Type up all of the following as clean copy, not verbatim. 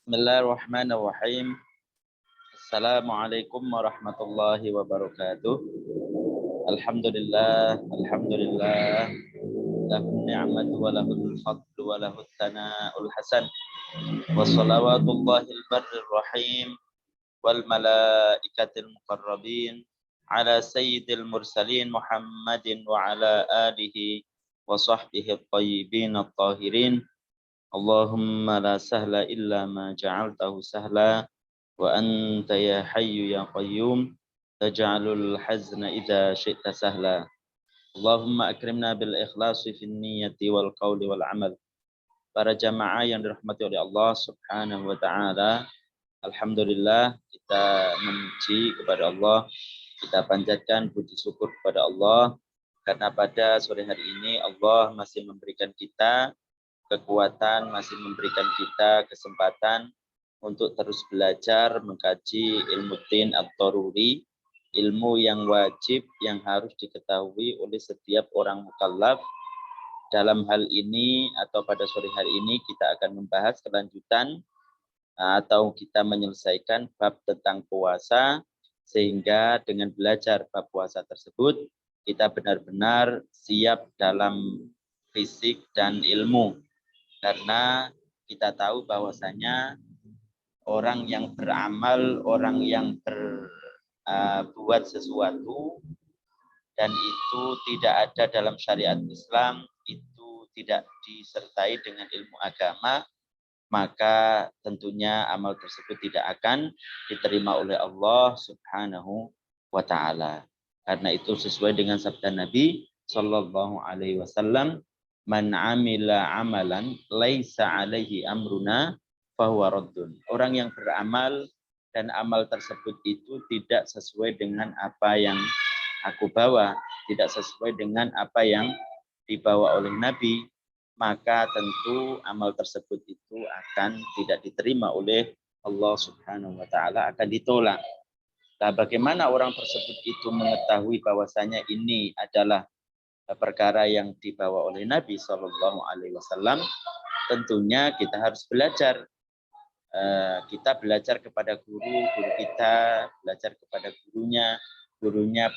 Bismillahirrahmanirrahim. Assalamualaikum warahmatullahi wabarakatuh. Alhamdulillah. Lahu ni'matu wa lahul fadlu wa lahut thana'ul hasan. Wa salawatullahil barrir rahim wal malaikatil muqarrabin ala sayyidil mursalin Muhammadin wa ala alihi wa sahbihi at-tayyibin at-tahirin. Allahumma la sahla illa ma ja'altahu sahla wa anta ya hayyu ya qayyum taj'alul hazna idza syi'ta sahla. Allahumma akrimna bil ikhlasi fin niyyati wal qawli wal amal. Para jamaah yang dirahmati oleh Allah Subhanahu wa taala, alhamdulillah kita memuji kepada Allah, kita panjatkan puji syukur kepada Allah karena pada sore hari ini Allah masih memberikan kita kekuatan, masih memberikan kita kesempatan untuk terus belajar mengkaji ilmu din ad-daruri, ilmu yang wajib yang harus diketahui oleh setiap orang mukallaf. Dalam hal ini atau pada sore hari ini kita akan membahas kelanjutan atau kita menyelesaikan bab tentang puasa, sehingga dengan belajar bab puasa tersebut kita benar-benar siap dalam fisik dan ilmu. Karena kita tahu bahwasanya orang yang beramal, orang yang berbuat sesuatu dan itu tidak ada dalam syariat Islam, itu tidak disertai dengan ilmu agama, maka tentunya amal tersebut tidak akan diterima oleh Allah Subhanahu wa taala. Karena itu sesuai dengan sabda Nabi sallallahu alaihi wasallam, man amila amalan laisa alaihi amruna fahuwa raddun. Orang yang beramal dan amal tersebut itu tidak sesuai dengan apa yang aku bawa, tidak sesuai dengan apa yang dibawa oleh Nabi, maka tentu amal tersebut itu akan tidak diterima oleh Allah Subhanahu wa taala, akan ditolak. Nah, bagaimana orang tersebut itu mengetahui bahwasanya ini adalah perkara yang dibawa oleh Nabi Shallallahu Alaihi Wasallam? Tentunya kita harus belajar. Kita belajar kepada guru kita belajar kepada gurunya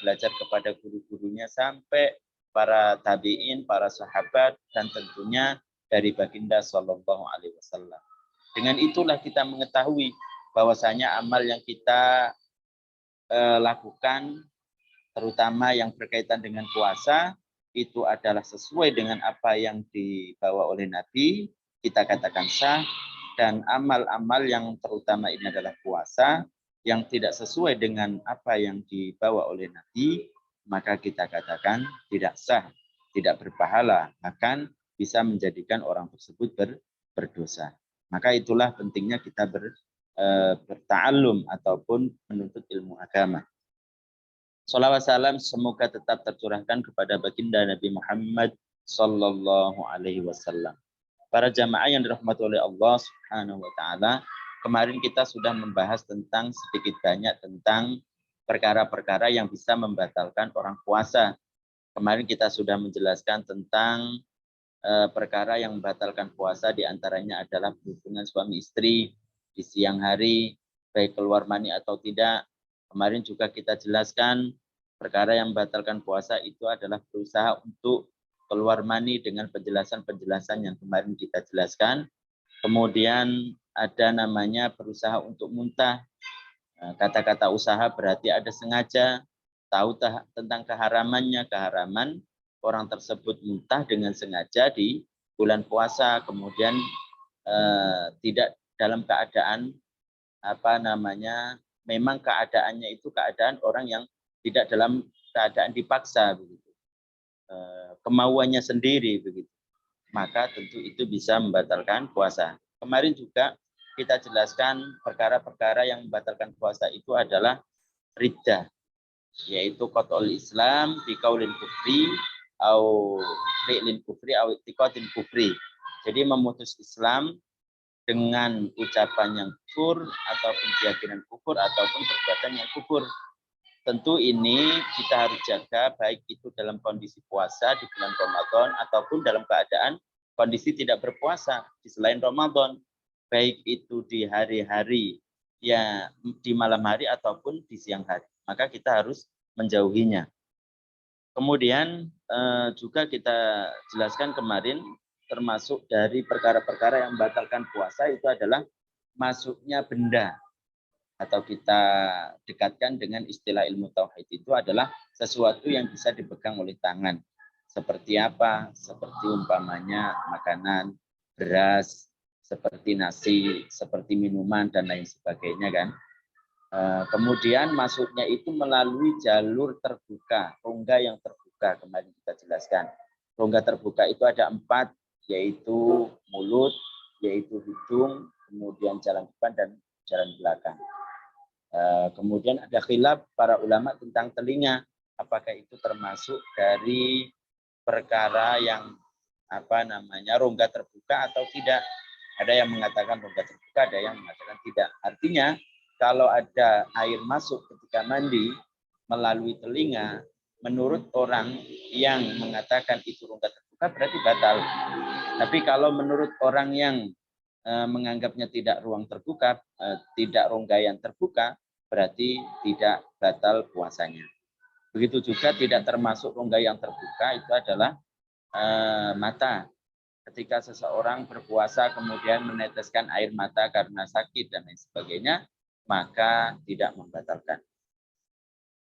belajar kepada guru-gurunya, sampai para tabi'in, para sahabat, dan tentunya dari baginda Shallallahu Alaihi Wasallam. Dengan itulah kita mengetahui bahwasanya amal yang kita lakukan, terutama yang berkaitan dengan puasa, itu adalah sesuai dengan apa yang dibawa oleh Nabi, kita katakan sah. Dan amal-amal yang terutama ini adalah puasa, yang tidak sesuai dengan apa yang dibawa oleh Nabi, maka kita katakan tidak sah, tidak berpahala, bahkan bisa menjadikan orang tersebut berdosa. Maka itulah pentingnya kita berta'allum ataupun menuntut ilmu agama. Shalawat salam semoga tetap tercurahkan kepada baginda Nabi Muhammad sallallahu alaihi wasallam. Para jamaah yang dirahmati oleh Allah Subhanahu wa taala, kemarin kita sudah membahas tentang sedikit banyak tentang perkara-perkara yang bisa membatalkan orang puasa. Kemarin kita sudah menjelaskan tentang perkara yang membatalkan puasa, diantaranya adalah hubungan suami istri di siang hari, baik keluar mani atau tidak. Kemarin juga kita jelaskan perkara yang membatalkan puasa itu adalah berusaha untuk keluar mani dengan penjelasan-penjelasan yang kemarin kita jelaskan. Kemudian ada namanya berusaha untuk muntah. Kata-kata usaha berarti ada sengaja, tahu tentang keharaman orang tersebut muntah dengan sengaja di bulan puasa, kemudian tidak dalam keadaan memang keadaannya itu keadaan orang yang tidak dalam keadaan dipaksa begitu, kemauannya sendiri begitu, maka tentu itu bisa membatalkan puasa. Kemarin juga kita jelaskan perkara-perkara yang membatalkan puasa itu adalah riddah, yaitu qat'ul Islam bi qaulin kufri au fi'lin kufri au i'tiqadin kufri. Jadi memutus Islam dengan ucapan yang kufur ataupun keyakinan kufur ataupun perbuatan yang kufur. Tentu ini kita harus jaga, baik itu dalam kondisi puasa di bulan Ramadan ataupun dalam keadaan kondisi tidak berpuasa di selain Ramadan. baik itu di hari-hari, ya di malam hari ataupun di siang hari. Maka kita harus menjauhinya. Kemudian juga kita jelaskan kemarin, termasuk dari perkara-perkara yang membatalkan puasa itu adalah masuknya benda, atau kita dekatkan dengan istilah ilmu tauhid itu adalah sesuatu yang bisa dipegang oleh tangan. Seperti apa? Seperti umpamanya makanan, beras, seperti nasi, seperti minuman dan lain sebagainya kan. Kemudian masuknya itu melalui jalur terbuka, rongga yang terbuka, kemarin kita jelaskan. Rongga terbuka itu ada 4, yaitu mulut, yaitu hidung, kemudian jalan depan dan jalan belakang. Kemudian ada khilaf para ulama tentang telinga, apakah itu termasuk dari perkara yang rongga terbuka atau tidak. Ada yang mengatakan rongga terbuka, ada yang mengatakan tidak. Artinya kalau ada air masuk ketika mandi melalui telinga, menurut orang yang mengatakan itu rongga terbuka berarti batal. Tapi kalau menurut orang yang menganggapnya tidak ruang terbuka, tidak rongga yang terbuka, berarti tidak batal puasanya. Begitu juga tidak termasuk rongga yang terbuka itu adalah mata. Ketika seseorang berpuasa kemudian meneteskan air mata karena sakit dan lain sebagainya, maka tidak membatalkan.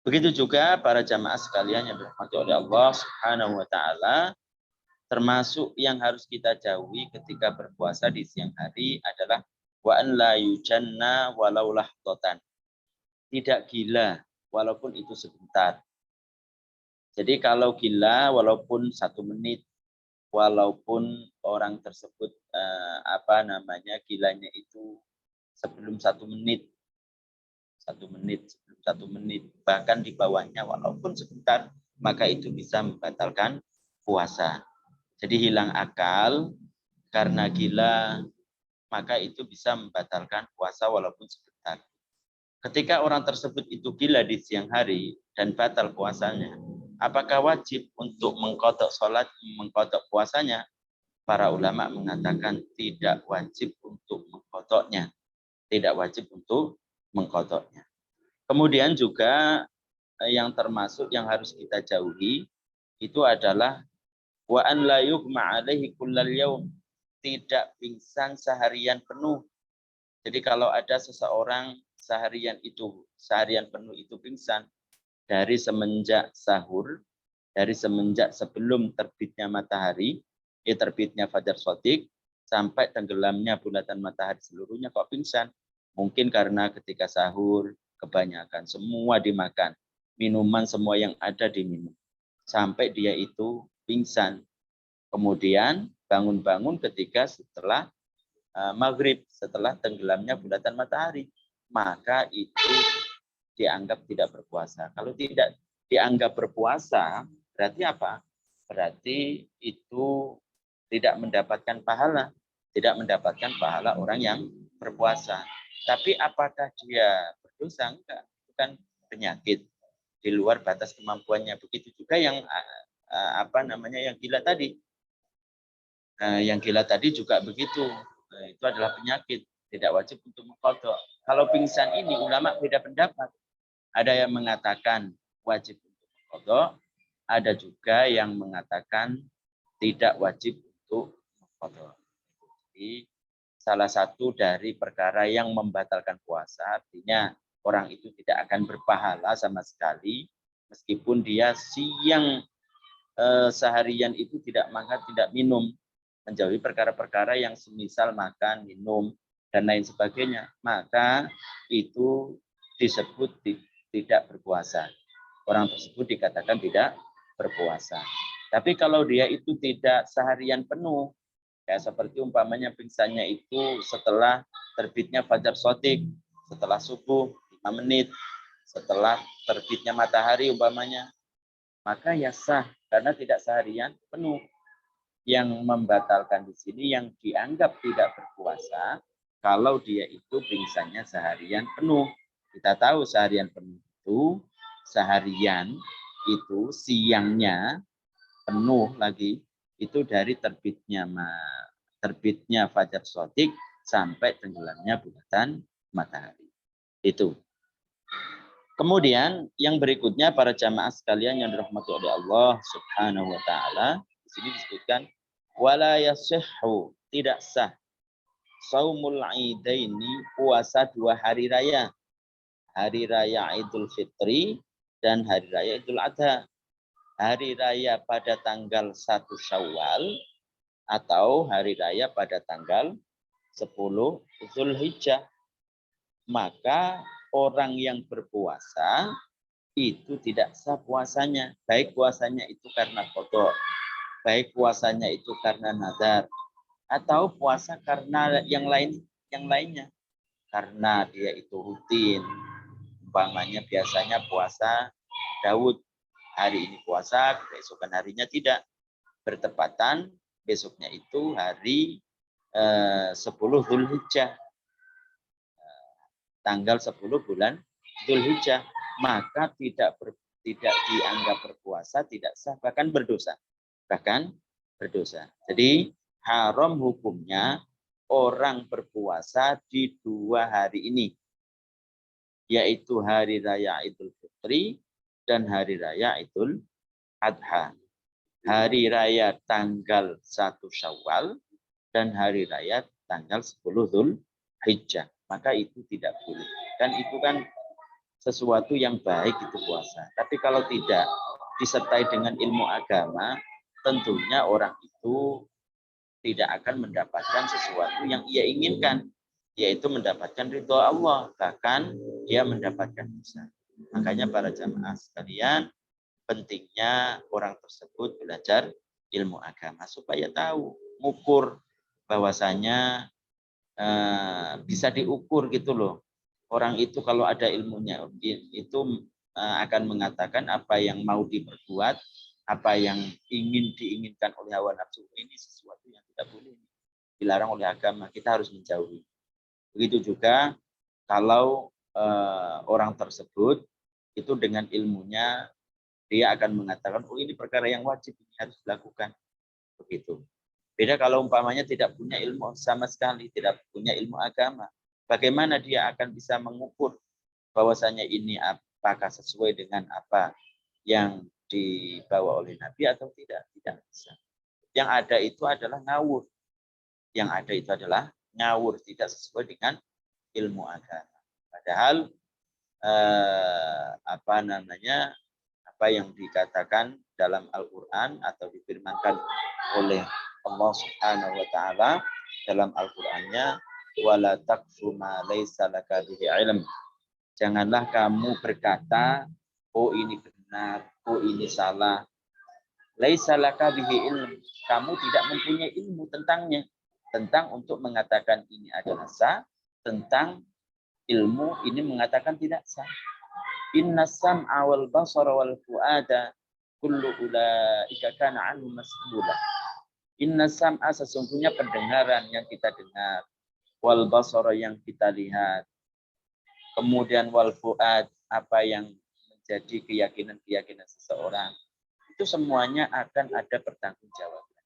Begitu juga para jamaah sekalian yang dirahmati oleh Allah Subhanahu wa taala, termasuk yang harus kita jauhi ketika berpuasa di siang hari adalah wa an la yujanna walau lahdatan. Tidak gila walaupun itu sebentar. Jadi kalau gila walaupun 1 menit, walaupun orang tersebut gilanya itu sebelum 1 menit, 1 menit, sebelum 1 menit, bahkan di bawahnya walaupun sebentar, maka itu bisa membatalkan puasa. Jadi hilang akal karena gila, maka itu bisa membatalkan puasa walaupun sebentar. Ketika orang tersebut itu gila di siang hari dan batal puasanya, apakah wajib untuk mengqadha salat, mengqadha puasanya? Para ulama mengatakan tidak wajib untuk mengqadhanya. Tidak wajib untuk mengqadhanya. Kemudian juga yang termasuk yang harus kita jauhi itu adalah wa an la yughma alaihi kullal yaum. Tidak pingsan seharian penuh. Jadi kalau ada seseorang seharian penuh itu pingsan dari semenjak sahur, dari semenjak sebelum terbitnya matahari, terbitnya fajar shadiq sampai tenggelamnya bulatan matahari seluruhnya kok pingsan. Mungkin karena ketika sahur kebanyakan semua dimakan, minuman semua yang ada diminum sampai dia itu pingsan. Kemudian bangun-bangun ketika setelah maghrib, setelah tenggelamnya bulatan matahari, maka itu dianggap tidak berpuasa. Kalau tidak dianggap berpuasa, berarti apa? Berarti itu tidak mendapatkan pahala. Tidak mendapatkan pahala orang yang berpuasa. Tapi apakah dia berdosa? Enggak. Itu kan penyakit di luar batas kemampuannya. Begitu juga yang yang gila tadi. Yang gila tadi juga begitu. Itu adalah penyakit, tidak wajib untuk mengqadha. Kalau pingsan ini ulama beda pendapat. Ada yang mengatakan wajib untuk mengqadha, ada juga yang mengatakan tidak wajib untuk mengqadha. Jadi salah satu dari perkara yang membatalkan puasa, artinya orang itu tidak akan berpahala sama sekali meskipun dia siang seharian itu tidak makan, tidak minum, menjauhi perkara-perkara yang semisal makan, minum, dan lain sebagainya, maka itu disebut tidak berpuasa. Orang tersebut dikatakan tidak berpuasa. Tapi kalau dia itu tidak seharian penuh, ya seperti umpamanya pingsannya itu setelah terbitnya fajar shadiq, setelah subuh 5 menit, setelah terbitnya matahari umpamanya, maka ya sah karena tidak seharian penuh. Yang membatalkan di sini yang dianggap tidak berpuasa kalau dia itu pingsannya seharian penuh. Kita tahu seharian penuh itu seharian itu siangnya penuh lagi itu dari terbitnya fajar shadiq sampai tenggelamnya bulatan matahari. Itu. Kemudian yang berikutnya para jamaah sekalian yang dirahmati oleh Allah Subhanahu wa taala, di sini disebutkan wala yasihhu, tidak sah saumul idaini, puasa 2 hari raya. Hari raya Idul Fitri dan hari raya Idul Adha. Hari raya pada tanggal 1 Syawal atau hari raya pada tanggal 10 Zulhijjah. Maka orang yang berpuasa itu tidak sah puasanya. Baik puasanya itu karena qada, baik puasanya itu karena nadar, atau puasa karena yang lainnya. Karena dia itu rutin. Umpamanya biasanya puasa Daud, hari ini puasa, keesokan harinya tidak. Bertepatan besoknya itu hari 10 Zulhijjah. Tanggal 10 bulan Zulhijjah, maka tidak dianggap berpuasa, tidak sah, bahkan berdosa. Jadi haram hukumnya orang berpuasa di 2 hari ini, yaitu hari raya Idul Fitri dan hari raya Idul Adha. Hari raya tanggal 1 Syawal dan hari raya tanggal 10 Zulhijjah. Maka itu tidak boleh. Dan itu kan sesuatu yang baik itu puasa. Tapi kalau tidak disertai dengan ilmu agama, tentunya orang itu tidak akan mendapatkan sesuatu yang ia inginkan, yaitu mendapatkan ridho Allah, bahkan dia mendapatkan dosa. Makanya para jamaah sekalian, pentingnya orang tersebut belajar ilmu agama supaya tahu, mengukur bahwasanya bisa diukur gitu loh. Orang itu kalau ada ilmunya itu akan mengatakan apa yang mau diperbuat, apa yang diinginkan oleh hawa nafsu, ini sesuatu yang tidak boleh dilarang oleh agama, kita harus menjauhi. Begitu juga kalau orang tersebut itu dengan ilmunya dia akan mengatakan, oh ini perkara yang wajib, ini harus dilakukan. Begitu. Beda kalau umpamanya tidak punya ilmu sama sekali, tidak punya ilmu agama. Bagaimana dia akan bisa mengukur bahwasanya ini apakah sesuai dengan apa yang dibawa oleh Nabi atau tidak? Tidak bisa. Yang ada itu adalah ngawur. Yang ada itu adalah ngawur, tidak sesuai dengan ilmu agama. Padahal apa yang dikatakan dalam Al-Quran atau difirmankan oleh Allah Subhanahu wa taala dalam Al-Qur'annya, wala taqfu ma laisa laka bihi ilm. Janganlah kamu berkata, oh ini benar, oh ini salah. Laisa laka bihi ilm. Kamu tidak mempunyai ilmu tentangnya. Tentang untuk mengatakan ini adalah sah, tentang ilmu ini mengatakan tidak sah. Inna sam'a wal basara wal fuada kullu ulaika kana anhu mas'ula. Inna sam'a, sesungguhnya pendengaran yang kita dengar, wal basara yang kita lihat, kemudian wal fuad, apa yang menjadi keyakinan seseorang, itu semuanya akan ada pertanggungjawaban.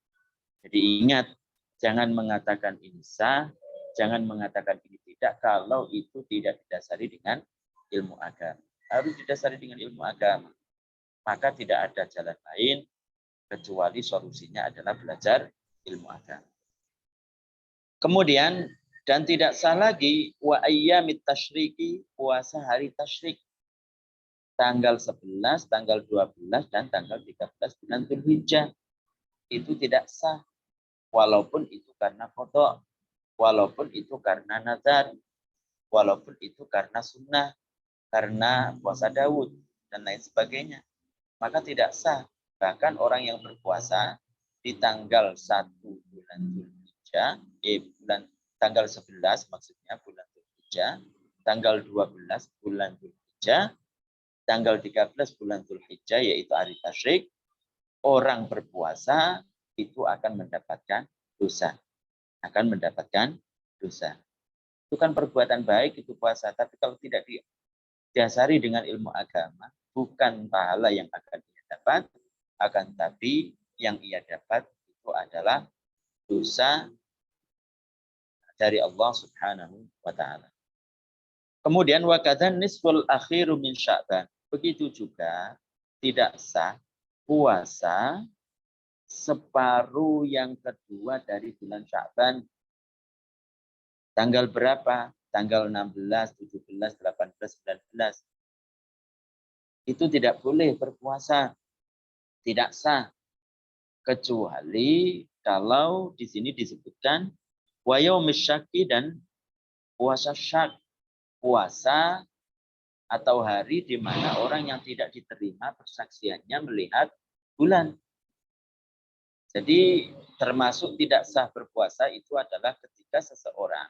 Jadi ingat, jangan mengatakan ini sah, jangan mengatakan ini tidak, kalau itu tidak didasari dengan ilmu agama. Harus didasari dengan ilmu agama. Maka tidak ada jalan lain kecuali solusinya adalah belajar ilmu agama. Kemudian, dan tidak sah lagi wa ayyamit tasyriki, puasa hari tasyrik. Tanggal 11, tanggal 12, dan tanggal 13 bulan Dzulhijjah. Itu tidak sah. Walaupun itu karena qada, walaupun itu karena nazar, walaupun itu karena sunnah, karena puasa Daud, dan lain sebagainya. Maka tidak sah. Bahkan orang yang berpuasa di tanggal 1 bulan Dzulhijjah, tanggal 11 maksudnya bulan Dzulhijjah, tanggal 12 bulan Dzulhijjah, tanggal 13 bulan Dzulhijjah yaitu hari tasyrik, orang berpuasa itu akan mendapatkan dosa. Akan mendapatkan dosa. Itu kan perbuatan baik itu puasa, tapi kalau tidak didasari dengan ilmu agama, bukan pahala yang akan dia dapat, akan tapi yang ia dapat itu adalah dosa dari Allah Subhanahu wa taala. Kemudian wa kadzan nisful akhiru min Sya'ban. Begitu juga tidak sah puasa separuh yang kedua dari bulan Sya'ban. Tanggal berapa? Tanggal 16, 17, 18, 19. Itu tidak boleh berpuasa. Tidak sah. Kecuali kalau di sini disebutkan wa yaumish syakki dan puasa syak. Puasa atau hari di mana orang yang tidak diterima persaksiannya melihat bulan. Jadi termasuk tidak sah berpuasa itu adalah ketika seseorang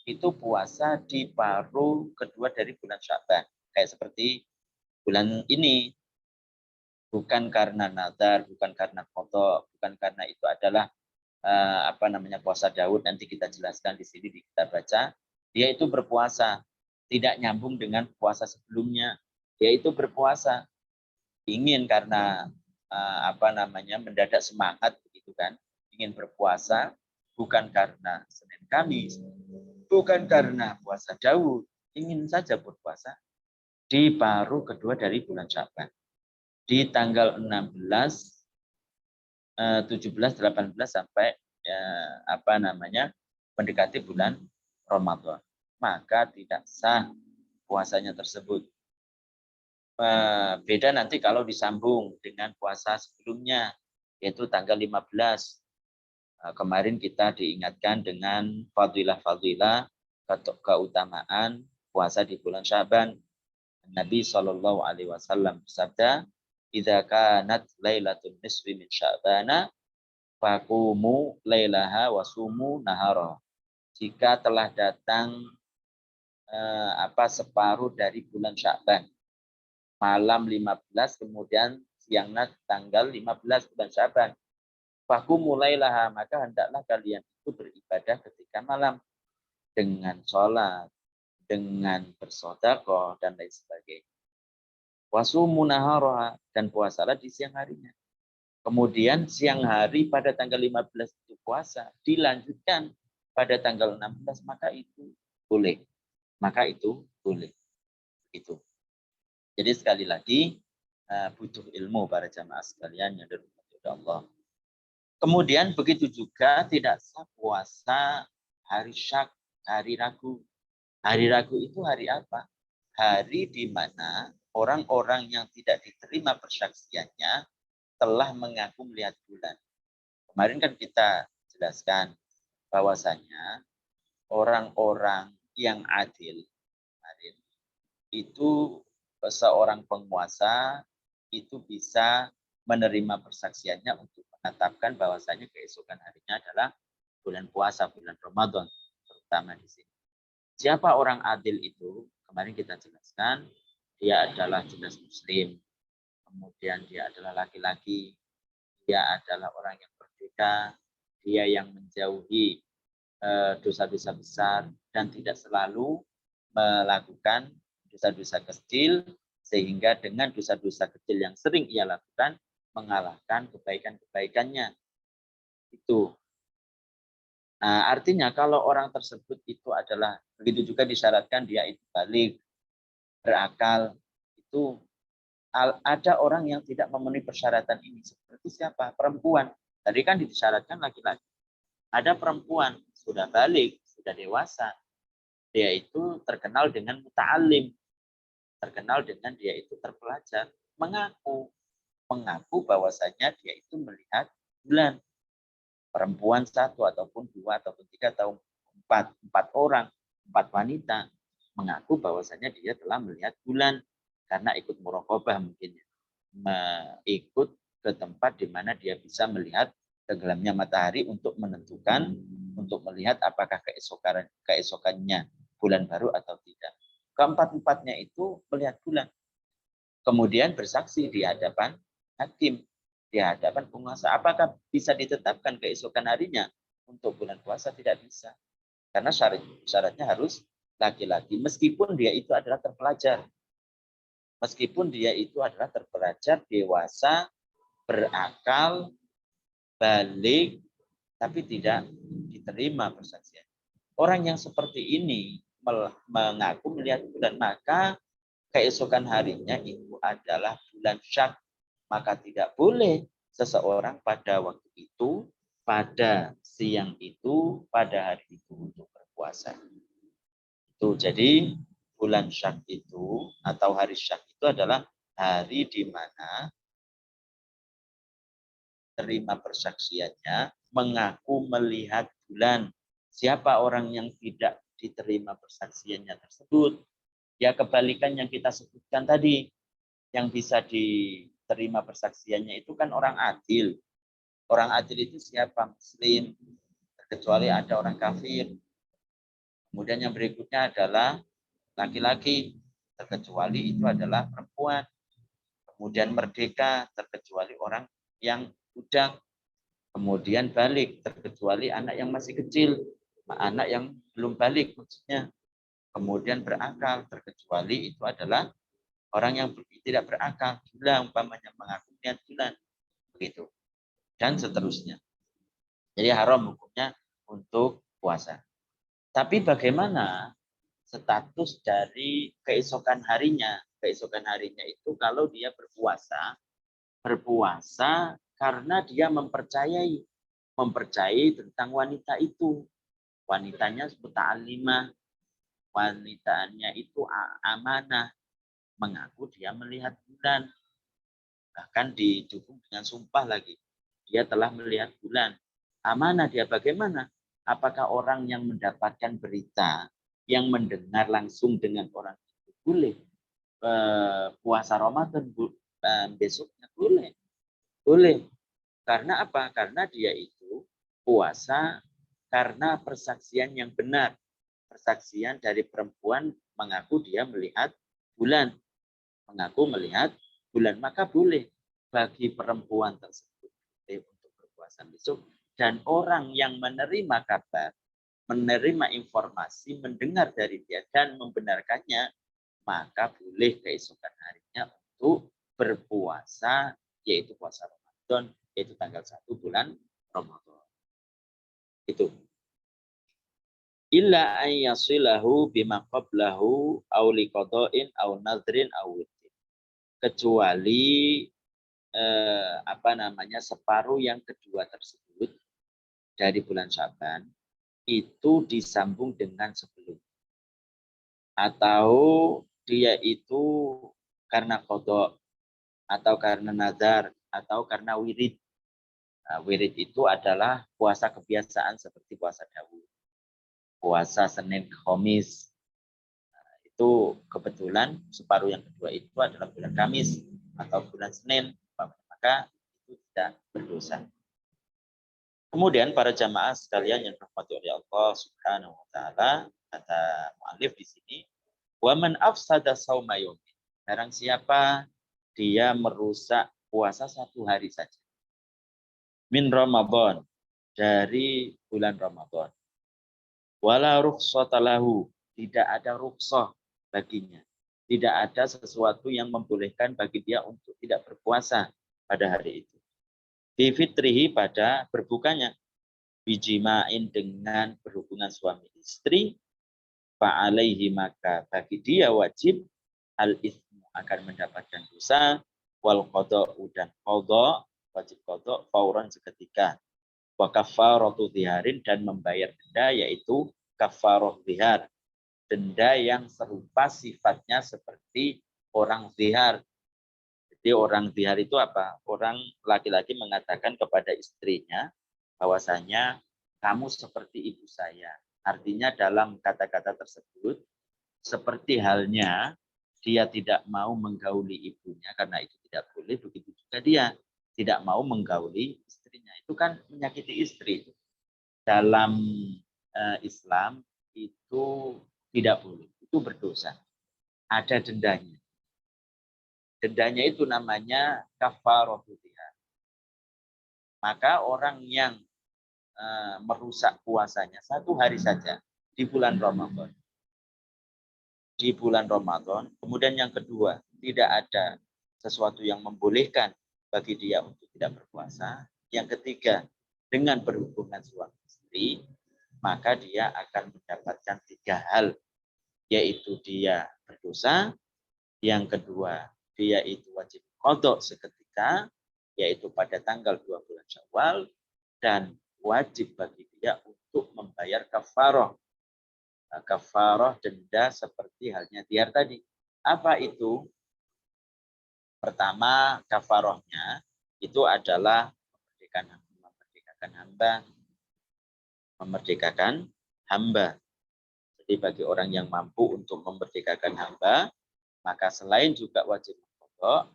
itu puasa di paruh kedua dari bulan Sya'ban. Kayak seperti bulan ini. Bukan karena nazar, bukan karena qadha, bukan karena itu adalah puasa Daud, nanti kita jelaskan di sini kita baca. Dia itu berpuasa, tidak nyambung dengan puasa sebelumnya. Dia itu berpuasa ingin karena mendadak semangat begitu kan, ingin berpuasa bukan karena Senin Kamis, bukan karena puasa Daud, ingin saja berpuasa di paruh kedua dari bulan Sya'ban. Di tanggal 16, 17, 18 sampai mendekati bulan Ramadan. Maka tidak sah puasanya tersebut. Beda nanti kalau disambung dengan puasa sebelumnya, yaitu tanggal 15. Kemarin kita diingatkan dengan fadilah-fadilah keutamaan puasa di bulan Sya'ban. Nabi Shallallahu Alaihi Wasallam bersabda, "Idza kanat lailatul nisfi min Sya'bana, faqumu lailaha wasumu nahara." Jika telah datang separuh dari bulan Sya'ban, malam 15 kemudian siangnya tanggal 15 bulan Sya'ban, faqumu lailaha, maka hendaklah kalian itu beribadah ketika malam dengan sholat, dengan bersedekah dan lain sebagainya. Wasumu nahara, dan puasalah di siang harinya. Kemudian siang hari pada tanggal 15 itu puasa, dilanjutkan pada tanggal 16, maka itu boleh. Maka itu boleh. Itu. Jadi sekali lagi butuh ilmu para jamaah sekalian yang dirahmati Allah. Kemudian begitu juga tidak sah puasa hari syak, hari ragu. Hari ragu itu hari apa? Hari di mana orang-orang yang tidak diterima persaksiannya telah mengaku melihat bulan. Kemarin kan kita jelaskan bahwasanya orang-orang yang adil itu seorang penguasa itu bisa menerima persaksiannya untuk menetapkan bahwasanya keesokan harinya adalah bulan puasa, bulan Ramadan terutama di sini. Siapa orang adil itu? Kemarin kita jelaskan, dia adalah jelas muslim, kemudian dia adalah laki-laki, dia adalah orang yang merdeka, dia yang menjauhi dosa-dosa besar dan tidak selalu melakukan dosa-dosa kecil, sehingga dengan dosa-dosa kecil yang sering ia lakukan mengalahkan kebaikan-kebaikannya. Itu. Nah, artinya kalau orang tersebut itu adalah, begitu juga disyaratkan dia itu balik, berakal, itu ada orang yang tidak memenuhi persyaratan ini. Seperti siapa? Perempuan. Tadi kan disyaratkan laki-laki. Ada perempuan, sudah balik, sudah dewasa. Dia itu terkenal dengan muta'alim. Terkenal dengan dia itu terpelajar. Mengaku bahwasanya dia itu melihat bulan. Perempuan satu ataupun dua ataupun tiga atau empat orang, 4 wanita mengaku bahwasanya dia telah melihat bulan karena ikut muraqabah mungkin, ikut ke tempat di mana dia bisa melihat tenggelamnya matahari untuk menentukan, untuk melihat apakah keesokannya bulan baru atau tidak. Keempat-empatnya itu melihat bulan, kemudian bersaksi di hadapan hakim, di hadapan penguasa. Apakah bisa ditetapkan keesokan harinya untuk bulan puasa? Tidak bisa. Karena syaratnya harus laki-laki. Meskipun dia itu adalah terpelajar. Meskipun dia itu adalah terpelajar, dewasa, berakal, balik, tapi tidak diterima persaksian. Orang yang seperti ini mengaku melihat bulan, maka keesokan harinya itu adalah bulan Syak. Maka tidak boleh seseorang pada waktu itu, pada siang itu, pada hari itu untuk berpuasa. Itu jadi bulan Syak itu atau hari Syak itu adalah hari di mana terima persaksiannya mengaku melihat bulan. Siapa orang yang tidak diterima persaksiannya tersebut? Ya kebalikan yang kita sebutkan tadi. Yang bisa diterima persaksiannya itu kan orang adil. Orang adil itu siapa? Muslim. Kecuali ada orang kafir. Kemudian yang berikutnya adalah laki-laki. Terkecuali itu adalah perempuan. Kemudian merdeka, terkecuali orang yang budak. Kemudian balik, terkecuali anak yang masih kecil. Anak yang belum balik maksudnya. Kemudian berakal, terkecuali itu adalah orang yang tidak berakal, gila umpamanya mengaku niat bulan, begitu. Dan seterusnya. Jadi haram hukumnya untuk puasa. Tapi bagaimana status dari keesokan harinya? Keesokan harinya itu kalau dia berpuasa karena dia mempercayai tentang wanita itu. Wanitanya muta'allimah, wanitanya itu amanah, mengaku dia melihat bulan. Bahkan didukung dengan sumpah lagi. Dia telah melihat bulan. Amanah dia bagaimana? Apakah orang yang mendapatkan berita, yang mendengar langsung dengan orang itu boleh puasa Ramadan besoknya boleh? Boleh. Karena apa? Karena dia itu puasa karena persaksian yang benar. Persaksian dari perempuan mengaku dia melihat bulan. Mengaku melihat bulan. Maka boleh bagi perempuan tersebut untuk berpuasa besok. Dan orang yang menerima kabar, menerima informasi, mendengar dari dia dan membenarkannya, maka boleh keesokan harinya untuk berpuasa, yaitu puasa Ramadan, yaitu tanggal 1 bulan Ramadan. Itu. Illa an yasilahu bima qablahu aw liqada'in aw nadrin aw witin. Kecuali separuh yang kedua tersebut dari bulan Syaban itu disambung dengan sebelum. Atau dia itu karena qada atau karena nazar atau karena wirid. Nah, wirid itu adalah puasa kebiasaan seperti puasa Daud, puasa Senin Khamis. Nah, itu kebetulan separuh yang kedua itu adalah bulan Kamis atau bulan Senin, maka itu tidak berdosa. Kemudian para jamaah sekalian yang dirahmati oleh Allah Subhanahu wa taala, kata mu'allif di sini, wa man afsada shauma yaumin. Barang siapa dia merusak puasa satu hari saja. Min Ramadan, dari bulan Ramadan. Wala rukhsata lahu, tidak ada rukhsah baginya. Tidak ada sesuatu yang membolehkan bagi dia untuk tidak berpuasa pada hari itu. Fi fitrihi, pada berbukanya, bijima'in, dengan berhubungan suami istri, fa'alaihi, maka bagi dia wajib al-ithmu, akan mendapatkan dosa, wal qada'u, dan qada, wajib qada fauran, seketika, wa kafaratu dhiharin, dan membayar denda, yaitu kafarah dhihar, denda yang serupa sifatnya seperti orang zihar. Jadi orang zihar itu apa? Orang laki-laki mengatakan kepada istrinya bahwasanya kamu seperti ibu saya. Artinya dalam kata-kata tersebut seperti halnya dia tidak mau menggauli ibunya karena itu tidak boleh, begitu juga dia tidak mau menggauli istrinya. Itu kan menyakiti istri. Dalam Islam itu tidak boleh. Itu berdosa. Ada dendanya. Dendanya itu namanya kafaratu dhihar. Maka orang yang merusak puasanya satu hari saja di bulan Ramadan. Di bulan Ramadan. Kemudian yang kedua, tidak ada sesuatu yang membolehkan bagi dia untuk tidak berpuasa. Yang ketiga, dengan berhubungan suami istri. maka dia akan mendapatkan 3 hal, yaitu dia berdosa, yang kedua dia itu wajib qadha seketika, yaitu pada tanggal 2 bulan Syawal, dan wajib bagi dia untuk membayar kafarah. Kafarah denda seperti halnya diyar tadi. Apa itu? Pertama, kafarahnya itu adalah memerdekakan hamba. Jadi bagi orang yang mampu untuk memerdekakan hamba, maka selain juga wajib qadha,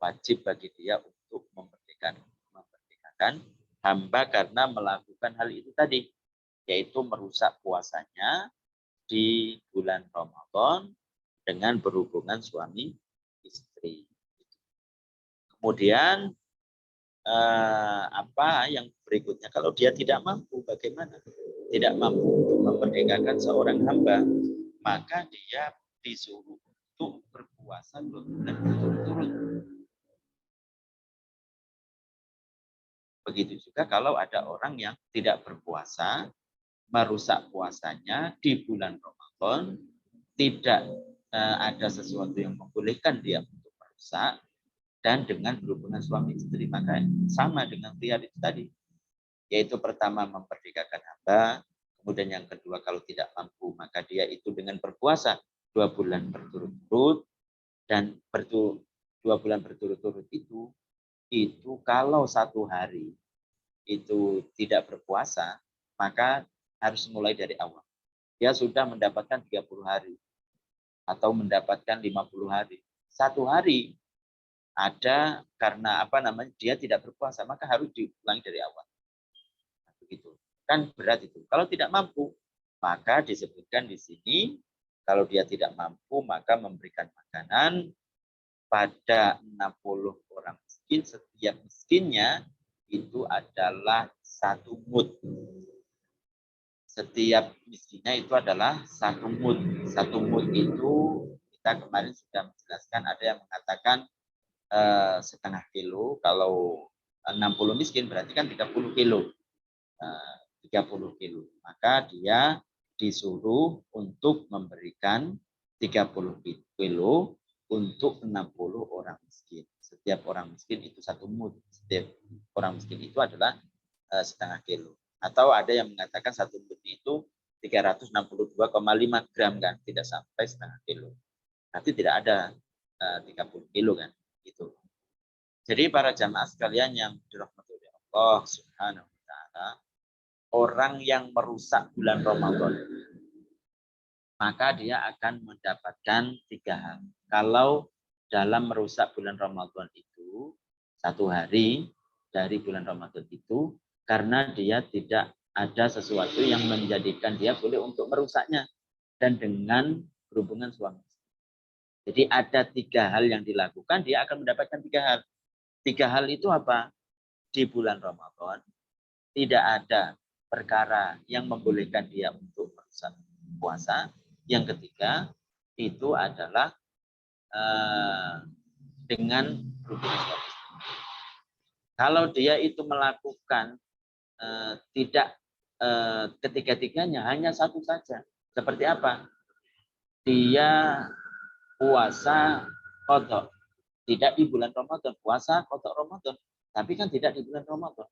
wajib bagi dia untuk memerdekakan hamba karena melakukan hal itu tadi, yaitu merusak puasanya di bulan Ramadan dengan berhubungan suami istri. Kemudian apa yang berikutnya? Kalau dia tidak mampu, bagaimana? Tidak mampu untuk memerdekakan seorang hamba, maka dia disuruh untuk berpuasa 2 bulan berturut-turut. Begitu juga kalau ada orang yang tidak berpuasa, merusak puasanya di bulan Ramadan, tidak ada sesuatu yang membolehkan dia untuk merusak, dan dengan berhubungan suami istri, maka sama dengan khiyar itu tadi, yaitu pertama memerdekakan hamba, kemudian yang kedua kalau tidak mampu maka dia itu dengan berpuasa 2 bulan berturut-turut, dan 2 bulan berturut-turut itu kalau 1 hari itu tidak berpuasa, maka harus mulai dari awal. Dia sudah mendapatkan 30 hari atau mendapatkan 50 hari. 1 hari ada karena dia tidak berpuasa, maka harus diulangi dari awal. Begitu. Kan berat itu. Kalau tidak mampu, maka disebutkan di sini kalau dia tidak mampu maka memberikan makanan pada 60 orang miskin, setiap miskinnya itu adalah 1 mud. Setiap miskinnya itu adalah 1 mud. 1 mud itu kita kemarin sudah menjelaskan, ada yang mengatakan setengah kilo. Kalau 60 miskin berarti kan 30 kilo. 30 kilo. Maka dia disuruh untuk memberikan 30 kilo untuk 60 orang miskin. Setiap orang miskin itu 1 mud. Setiap orang miskin itu adalah setengah kilo. Atau ada yang mengatakan 1 mud itu 362,5 gram kan, tidak sampai setengah kilo. Nanti tidak ada 30 kilo kan, gitu. Jadi para jamaah sekalian yang dirahmati oleh Allah Subhanahu wa taala, orang yang merusak bulan Ramadan, maka dia akan mendapatkan 3 hal. Kalau dalam merusak bulan Ramadan itu 1 hari dari bulan Ramadan itu karena dia tidak ada sesuatu yang menjadikan dia boleh untuk merusaknya, dan dengan berhubungan suami. Jadi ada 3 hal yang dilakukan, dia akan mendapatkan 3 hal. 3 hal itu apa? Di bulan Ramadan tidak ada perkara yang membolehkan dia untuk merusak puasa. Yang ketiga itu adalah dengan berhubungan suami. Kalau dia itu melakukan tidak ketiga-tiganya, hanya 1 saja. Seperti apa? Dia puasa qadha. Tidak di bulan Ramadan, puasa qadha Ramadan. Tapi kan tidak di bulan Ramadan.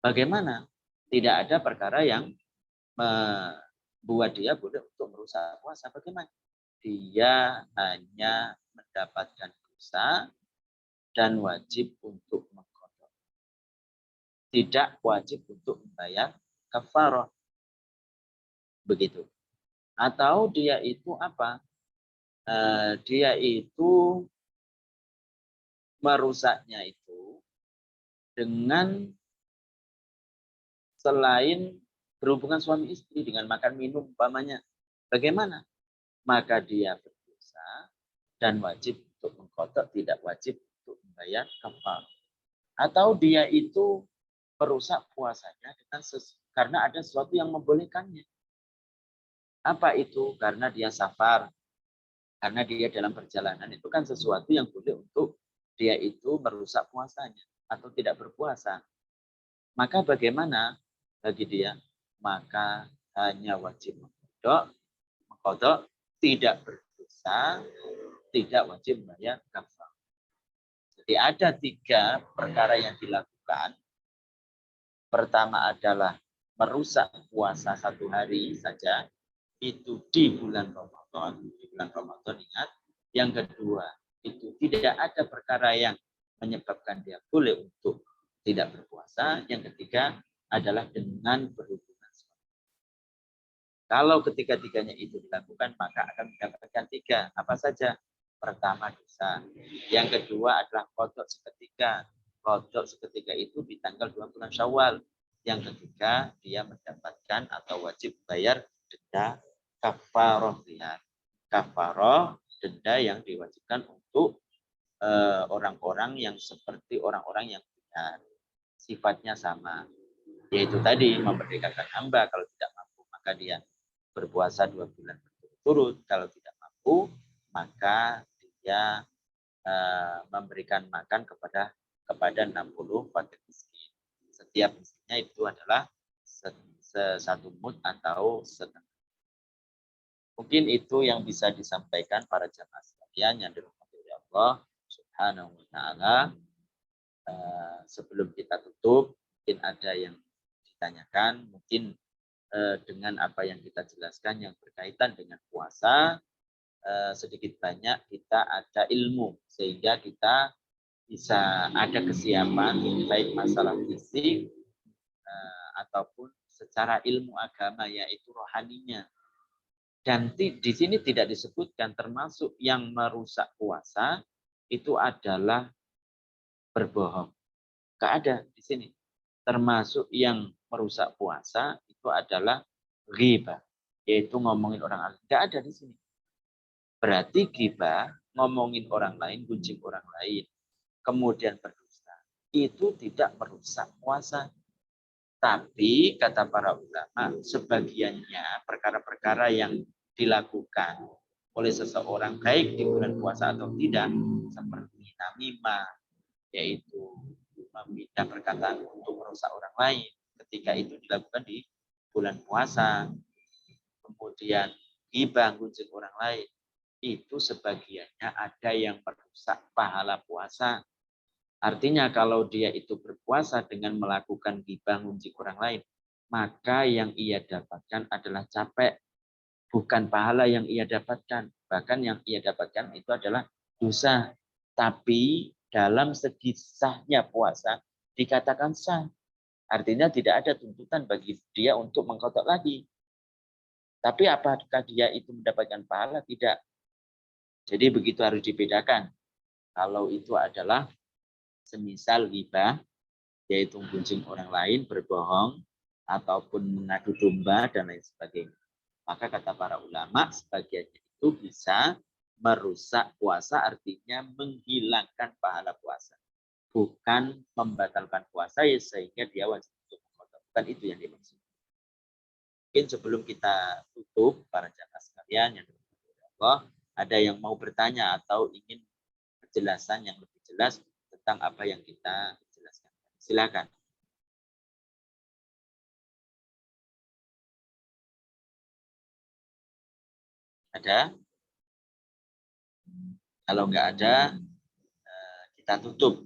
Bagaimana? Tidak ada perkara yang membuat dia boleh untuk merusak puasa. Bagaimana? Dia hanya mendapatkan dosa dan wajib untuk mengqadha. Tidak wajib untuk membayar kafarah. Begitu. Atau dia itu apa? Dia itu merusaknya itu dengan selain berhubungan suami istri, dengan makan minum umpamanya. Bagaimana? Maka dia berdosa dan wajib untuk mengqadha, tidak wajib untuk membayar kafarah. Atau dia itu merusak puasanya karena ada sesuatu yang membolehkannya. Apa itu? Karena dia safar, karena dia dalam perjalanan, itu kan sesuatu yang boleh untuk dia itu merusak puasanya atau tidak berpuasa. Maka bagaimana bagi dia? maka hanya wajib mengqadha, tidak berdosa, tidak wajib membayar kafar. Jadi ada 3 perkara yang dilakukan. Pertama adalah merusak puasa 1 hari saja, itu di bulan Ramadan. Di bulan Ramadan ingat. Yang kedua, itu tidak ada perkara yang menyebabkan dia boleh untuk tidak berpuasa. Yang ketiga adalah dengan berhubungan suami. Kalau ketiga-tiganya itu dilakukan, maka akan mendapatkan 3. Apa saja? Pertama, dosa. Yang kedua adalah qadha seketika. Qadha seketika itu di tanggal 2 bulan Syawal. Yang ketiga, dia mendapatkan atau wajib bayar denda kafarah rihar. Kafarah, denda yang diwajibkan untuk orang-orang yang seperti orang-orang yang benar. Sifatnya sama. Yaitu tadi, memerdekakan hamba. Kalau tidak mampu, maka dia berpuasa 2 bulan berturut-turut. Kalau tidak mampu, maka dia memberikan makan kepada 60 fakir miskin. Setiap miskinnya itu adalah satu mud atau setengah. Mungkin itu yang bisa disampaikan para jamaah sekalian yang dirahmati oleh Allah Subhanahu wa taala. Sebelum kita tutup, mungkin ada yang ditanyakan, mungkin dengan apa yang kita jelaskan yang berkaitan dengan puasa, sedikit banyak kita ada ilmu sehingga kita bisa ada kesiapan baik masalah fisik ataupun secara ilmu agama yaitu rohaninya. Dan di sini tidak disebutkan termasuk yang merusak puasa itu adalah berbohong. Enggak ada di sini. Termasuk yang merusak puasa itu adalah ghibah, yaitu ngomongin orang lain. Enggak ada di sini. Berarti ghibah, ngomongin orang lain, gunjing orang lain, kemudian berdusta. Itu tidak merusak puasa. Tapi kata para ulama, sebagiannya perkara-perkara yang dilakukan oleh seseorang baik di bulan puasa atau tidak, seperti namimah, yaitu meminta perkataan untuk merusak orang lain ketika itu dilakukan di bulan puasa, kemudian ghibah, gunjing orang lain, itu sebagiannya ada yang merusak pahala puasa. Artinya kalau dia itu berpuasa dengan melakukan ghibah, gunjing orang lain, maka yang ia dapatkan adalah capek, bukan pahala yang ia dapatkan. Bahkan yang ia dapatkan itu adalah dosa. Tapi dalam segi sahnya puasa dikatakan sah. Artinya tidak ada tuntutan bagi dia untuk mengqadha lagi. Tapi apakah dia itu mendapatkan pahala? Tidak. Jadi begitu harus dibedakan. Kalau itu adalah semisal ghibah, yaitu gunjing orang lain, berbohong, ataupun mengadu domba, dan lain sebagainya. Maka kata para ulama, sebagiannya itu bisa merusak puasa, artinya menghilangkan pahala puasa. Bukan membatalkan puasa, ya, sehingga dia wajib untuk mengqadha. Bukan itu yang dimaksud. Mungkin sebelum kita tutup, para jamaah sekalian yang dirahmati Allah, ada yang mau bertanya atau ingin penjelasan yang lebih jelas tentang apa yang kita jelaskan. Silakan. Ada? Kalau nggak ada, kita tutup.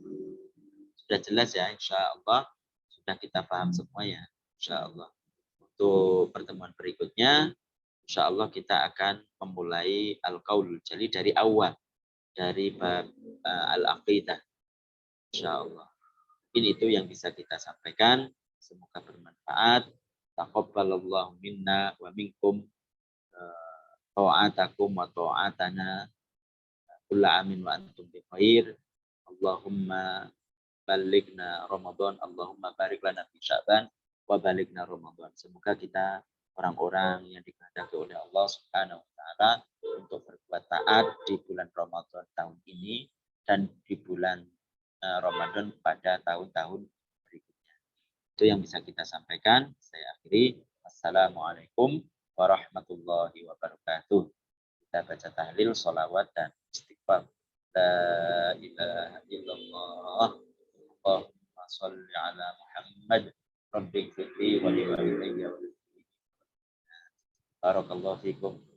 Sudah jelas ya, insya Allah. Sudah kita paham semua ya, insya Allah. Untuk pertemuan berikutnya, insya Allah kita akan memulai Al-Qaulul Jali dari awal. Dari bab Al-Aqidah. Insya Allah. Ini itu yang bisa kita sampaikan. Semoga bermanfaat. Taqabbalallahu minna wa minkum ta'atakum wa ta'atana. Kulla amin wa antum bi khair. Allahumma balighna Ramadan. Allahumma barik lana fi Sya'ban wa balighna Ramadan. Semoga kita orang-orang yang dikehendaki oleh Allah Subhanahu wa taala untuk berbuat taat di bulan Ramadan tahun ini dan di bulan Ramadan pada tahun-tahun berikutnya. Itu yang bisa kita sampaikan. Saya akhiri. Assalamualaikum warahmatullahi wabarakatuh. Kita baca tahlil, sholawat, dan istighfar. La ilaha illallah. Allahumma sholli ala Muhammad. Rabbi ighfirli wa li walidayya Barakallahu fikum.